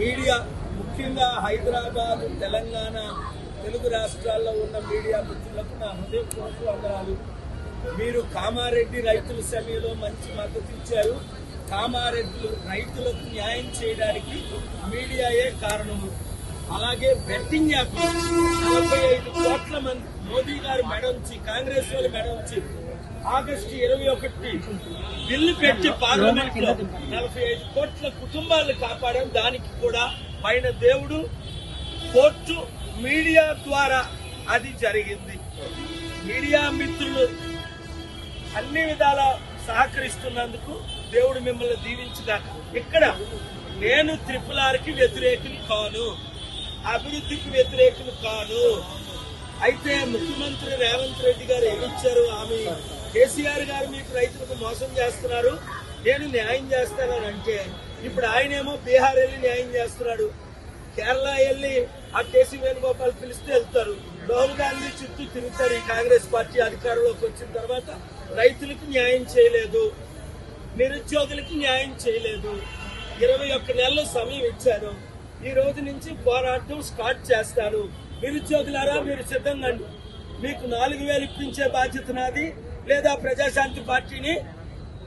Media ముఖ్యంగా హైదరాబాద్, తెలంగాణ, తెలుగు రాష్ట్రాల్లో ఉన్న మీడియా మిత్రులకు నా హృదయపూర్వక వందనాలు. మీరు కామారెడ్డి రైతుల సమ్మెలో మంచి మద్దతు ఇచ్చారు. కామారెడ్డి రైతులకు న్యాయం చేయడానికి మీడియాయే కారణము. అలాగే బెట్టింగ్ యాప్ 45 కోట్ల మంది మోదీ గారు మెడ ఉంచి, కాంగ్రెస్ వాళ్ళు మెడ ఉంచి ఆగస్టు 21 బిల్లు పెట్టి పార్లమెంట్ లో 45 కోట్ల కుటుంబాలను కాపాడాం. దానికి కూడా పైన దేవుడు, కోర్టు, మీడియా ద్వారా అది జరిగింది. మీడియా మిత్రులు అన్ని విధాల సహకరిస్తున్నందుకు దేవుడు మిమ్మల్ని దీవించుగాక. ఇక్కడ నేను RRRకి వ్యతిరేకులు కాను, అభివృద్ధికి వ్యతిరేకులు కాను. అయితే ముఖ్యమంత్రి రేవంత్ రెడ్డి గారు ఏమిచ్చారు? ఆమె కేసీఆర్ గారు మీకు రైతులకు మోసం చేస్తున్నారు, నేను న్యాయం చేస్తానని అంటే, ఇప్పుడు ఆయనేమో బీహార్ వెళ్ళి న్యాయం చేస్తున్నాడు, కేరళ వెళ్ళి ఆ కేసీ వేణుగోపాల్ పిలిస్తే వెళ్తారు, రాహుల్ గాంధీ చుట్టూ తిరుగుతారు. ఈ కాంగ్రెస్ పార్టీ అధికారంలోకి వచ్చిన తర్వాత రైతులకు న్యాయం చేయలేదు, నిరుద్యోగులకి న్యాయం చేయలేదు. 21 నెలలు సమయం ఇచ్చాను. ఈ రోజు నుంచి పోరాటం స్టార్ట్ చేస్తాను. నిరుద్యోగులారా మీరు సిద్ధంగా, మీకు 4000 ఇప్పించే బాధ్యత నాది. లేదా ప్రజాశాంతి పార్టీని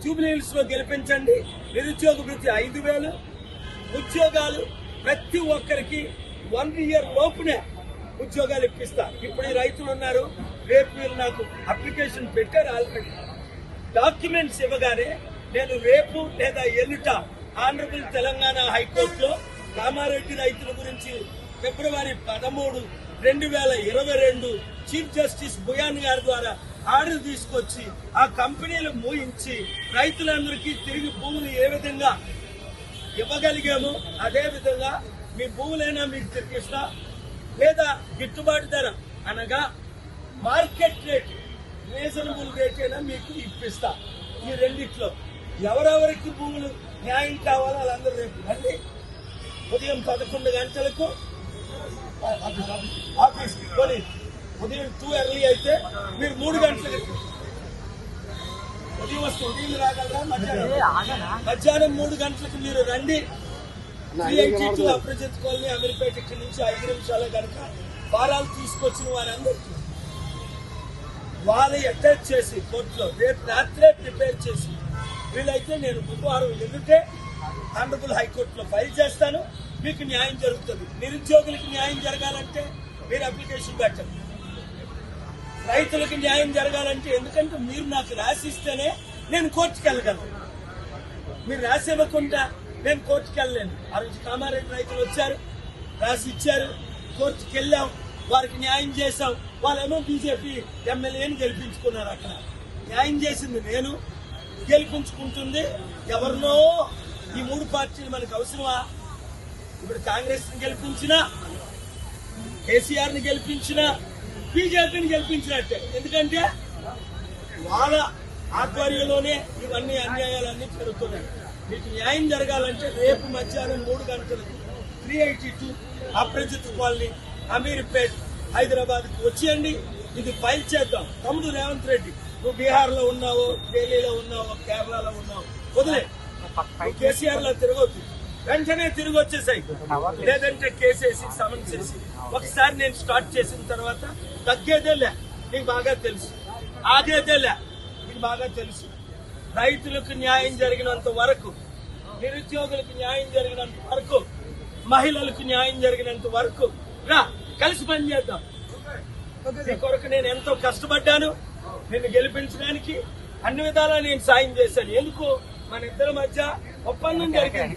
జూబ్లీహిల్స్ లో గెలిపించండి. నిరుద్యోగ వృత్తి 5000 ఉద్యోగాలు ప్రతి ఒక్కరికి 1 ఇయర్ లోపునే ఉద్యోగాలు ఇప్పిస్తా. ఇప్పుడు ఈ రైతులు ఉన్నారు, రేపు వీళ్ళు నాకు అప్లికేషన్ పెట్టారు. ఆల్రెడీ డాక్యుమెంట్స్ ఇవ్వగానే నేను రేపు లేదా ఎల్లుట ఆనరబుల్ తెలంగాణ హైకోర్టులో కామారెడ్డి రైతుల గురించి ఫిబ్రవరి 13, 2022 చీఫ్ జస్టిస్ బుయాన్ గారి ద్వారా ఆర్డర్ తీసుకొచ్చి ఆ కంపెనీలు మూయించి రైతులందరికీ తిరిగి భూములు ఏ విధంగా ఇవ్వగలిగామో అదే విధంగా మీ భూములైనా మీకు తిరిగిస్తా, లేదా గిట్టుబాటు ధర అనగా మార్కెట్ రేట్, రీజనబుల్ రేట్ అయినా మీకు ఇప్పిస్తా. ఈ రెండిట్లో ఎవరెవరికి భూములు న్యాయం కావాలో వాళ్ళందరూ రేపు రండి. ఉదయం 11 గంటలకు ఆఫీస్ కొని, ఉదయం 2 ఎర్లీ అయితే మీరు 3 గంటలకు ఉదయం వస్తే ఉదయం రాగలరా? మధ్యాహ్నం 3 గంటలకు మీరు రండి. 382 అప్రజిత్ కాలనీ అమీర్పేట ఇక్కడి నుంచి 5 నిమిషాలు కనుక ఫారాలు తీసుకొచ్చిన వారందరికీ వాళ్ళు అటాచ్ చేసి కోర్టులో రేపు రాత్రే ప్రిపేర్ చేసి వీలైతే నేను బుధవారం ఎదుటే ఆనరబుల్ హైకోర్టులో ఫైల్ చేస్తాను. మీకు న్యాయం జరుగుతుంది. నిరుద్యోగులకు న్యాయం జరగాలంటే మీరు అప్లికేషన్ పెట్టండి. రైతులకు న్యాయం జరగాలంటే, ఎందుకంటే మీరు నాకు రాసిస్తేనే నేను కోర్టుకు వెళ్ళగలను. మీరు రాసి ఇవ్వకుండా నేను కోర్టుకు వెళ్ళలేను. ఆ రోజు కామారెడ్డి రైతులు వచ్చారు, రాసి ఇచ్చారు, కోర్టుకు వెళ్ళాం, వారికి న్యాయం చేశాం. వాళ్ళేమో బీజేపీ ఎమ్మెల్యేని గెలిపించుకున్నారు. అక్కడ న్యాయం చేసింది నేను, గెలిపించుకుంటుంది ఎవరినో. ఈ 3 పార్టీలు మనకు అవసరమా? ఇప్పుడు కాంగ్రెస్ ని గెలిపించినా, కేసీఆర్ ని గెలిపించినా, బీజేపీని గెలిపించినట్టే. ఎందుకంటే వాళ్ళ ఆధ్వర్యంలోనే ఇవన్నీ అన్యాయాలన్నీ జరుగుతున్నాయి. మీకు న్యాయం జరగాలంటే రేపు మధ్యాహ్నం 3 గంటలకు 382 అప్రజిత్ కాలనీ అమీర్పేట్ హైదరాబాద్కి వచ్చేయండి. ఇది ఫైల్ చేద్దాం. తమ్ముడు రేవంత్ రెడ్డి, నువ్వు బీహార్ లో ఉన్నావో, ఢిల్లీలో ఉన్నావో, కేరళలో ఉన్నావో వదిలే, కేసీఆర్ లో తిరగొద్దు. వెంటనే తిరిగి వచ్చేసాయి. లేదంటే కేసేసి సమన్ చేసి ఒకసారి నేను స్టార్ట్ చేసిన తర్వాత తగ్గేదేలే, నీకు బాగా తెలుసు. ఆగేదేలే, నీకు బాగా తెలుసు. రైతులకు న్యాయం జరిగినంత వరకు, నిరుద్యోగులకు న్యాయం జరిగినంత వరకు, మహిళలకు న్యాయం జరిగినంత వరకు రా కలిసి పనిచేద్దాం. ఈ కొరకు నేను ఎంతో కష్టపడ్డాను. నిన్ను గెలిపించడానికి అన్ని విధాలా నేను సాయం చేశాను. ఎందుకు? మన ఇద్దరి మధ్య ఒప్పందం జరిగింది.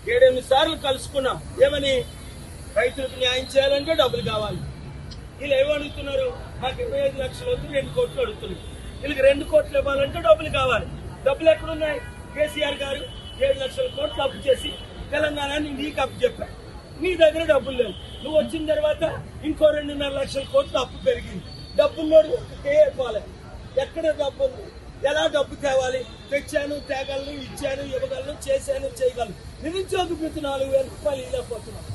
7-8 సార్లు కలుసుకున్నాం. ఏమని? రైతులకు న్యాయం చేయాలంటే డబ్బులు కావాలి. వీళ్ళు ఏమో అడుగుతున్నారు, మాకు 25 లక్షలు వద్దు, 2 కోట్లు అడుగుతున్నారు. వీళ్ళకి 2 కోట్లు ఇవ్వాలంటే డబ్బులు కావాలి. డబ్బులు ఎక్కడున్నాయి? కేసీఆర్ గారు 7 లక్షల కోట్లు అప్పు చేసి తెలంగాణని నీకు అప్పు చెప్పా. నీ దగ్గర డబ్బులు లేవు. నువ్వు వచ్చిన తర్వాత ఇంకో 2.5 లక్షల కోట్లు అప్పు పెరిగింది. డబ్బున్నోడు పోలే. ఎక్కడ డబ్బు ఉంది? ఎలా డబ్బు తేవాలి? తెచ్చాను, తేగలను, ఇచ్చాను, ఇవ్వగలను, చేశాను, చేయగలను. నిరుద్యోగ వృత్తి 4000 రూపాయలు ఇవ్వకపోతున్నాను.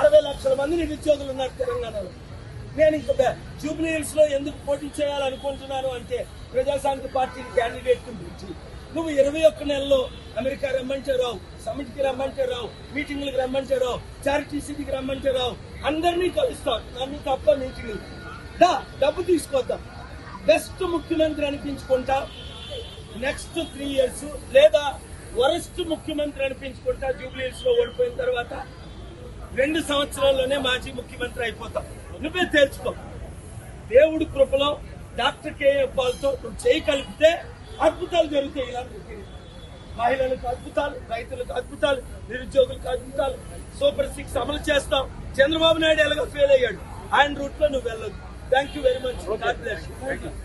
60 లక్షల మంది నిరుద్యోగులు ఉన్నారు తెలంగాణలో. నేను ఇంకా జూబ్లీహిల్స్ లో ఎందుకు పోటీ చేయాలనుకుంటున్నాను అంటే, ప్రజాశాంతి పార్టీ క్యాండిడేట్ గురించి నువ్వు 21 నెలల్లో అమెరికా రమ్మంటే రావు, సమిట్కి రమ్మంటే రావు, మీటింగ్లకు రమ్మంటే రావు, చారిటీ సిటీకి రమ్మంటే రావు, అందరినీ కలుస్తావు. నన్ను తప్ప మీటింగ్ డబ్బు తీసుకొద్దాం, బెస్ట్ ముఖ్యమంత్రి అనిపించుకుంటా నెక్స్ట్ 3 years, లేదా వరస్ట్ ముఖ్యమంత్రి అనిపించుకుంటా జూబ్లీహిల్స్ లో ఓడిపోయిన తర్వాత 2 సంవత్సరాల్లోనే మాజీ ముఖ్యమంత్రి అయిపోతాం. నువ్వే తేల్చుకో. దేవుడి కృపలో డాక్టర్ కేఎఫ్ పాల్తో నువ్వు చేయి కలిపితే అద్భుతాలు జరుగుతాయి. ఇలాంటి మహిళలకు అద్భుతాలు, రైతులకు అద్భుతాలు, నిరుద్యోగులకు అద్భుతాలు. సూపర్ 6 అమలు చేస్తాం. చంద్రబాబు నాయుడు ఎలాగో ఫెయిల్ అయ్యాడు, ఆయన రూట్ లో నువ్వు వెళ్ళదు. Thank you very much. God bless you.